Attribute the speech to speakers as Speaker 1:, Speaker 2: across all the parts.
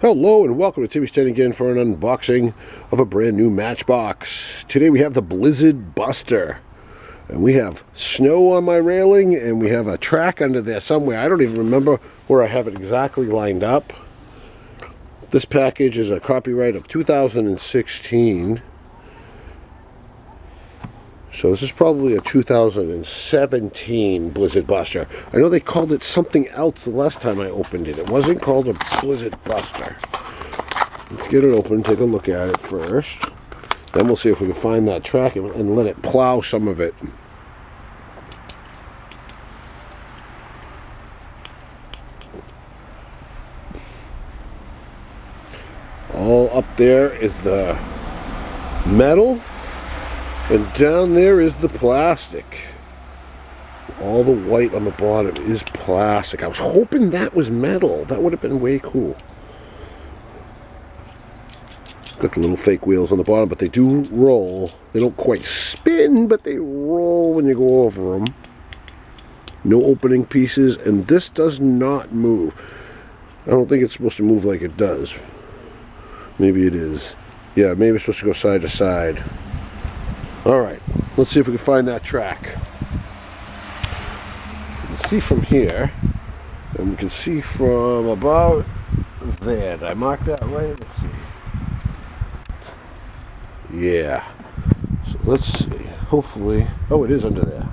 Speaker 1: Hello and welcome to Timmy's 10 again for an unboxing of a brand new Matchbox. Today we have the Blizzard Buster. And we have snow on my railing and we have a track under there somewhere. I don't even remember where I have it exactly lined up. This package is a copyright of 2016. So this is probably a 2017 Blizzard Buster. I know they called it something else the last time I opened it. It wasn't called a Blizzard Buster. Let's get it open, take a look at it first. Then we'll see if we can find that track and let it plow some of it. All up there is the metal. And down there is the plastic. All the white on the bottom is plastic. I was hoping that was metal. That would have been way cool. Got the little fake wheels on the bottom, but they do roll. They don't quite spin, but they roll when you go over them. No opening pieces, and this does not move. I don't think it's supposed to move like it does. Maybe it is. Yeah, maybe it's supposed to go side to side. Alright, let's see if we can find that track. You can see from here, and we can see from about there. Did I mark that right? Let's see. Yeah. So let's see. Hopefully. Oh, it is under there.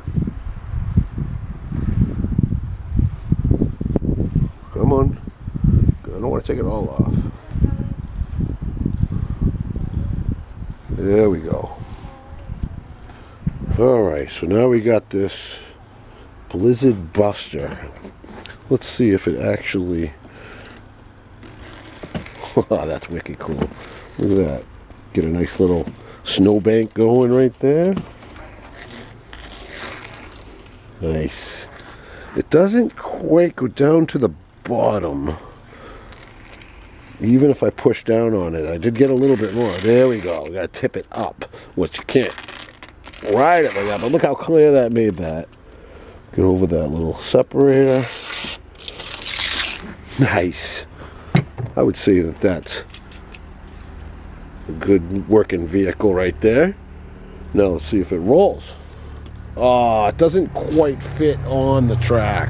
Speaker 1: Come on. I don't want to take it all off. There we go. Alright, so now we got this Blizzard Buster. Let's see if it actually... Oh, that's wicked cool. Look at that. Get a nice little snowbank going right there. Nice. It doesn't quite go down to the bottom. Even if I push down on it, I did get a little bit more. There we go. We gotta tip it up, which you can't ride it like that, but look how clear that made that. Get over that little separator. Nice. I would say that that's a good working vehicle right there. Now let's see if it rolls. Oh, it doesn't quite fit on the track.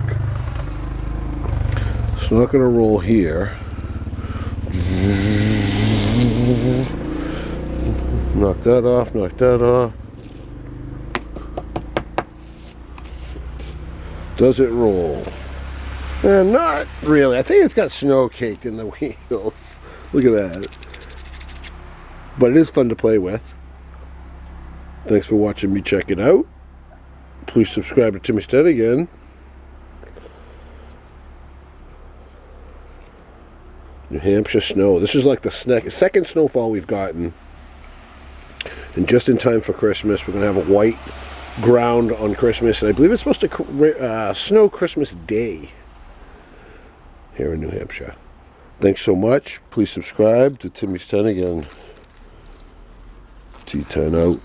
Speaker 1: It's not going to roll here. Knock that off, knock that off. Does it roll? Not really. I think it's got snow caked in the wheels. Look at that. But it is fun to play with. Thanks for watching me check it out. Please subscribe to Timmy's 10 again. New Hampshire snow. This is like the second snowfall we've gotten. And just in time for Christmas, we're going to have a white ground on Christmas, and I believe it's supposed to snow Christmas Day here in New Hampshire. Thanks so much. Please subscribe to Timmy's 10 again. T10 out.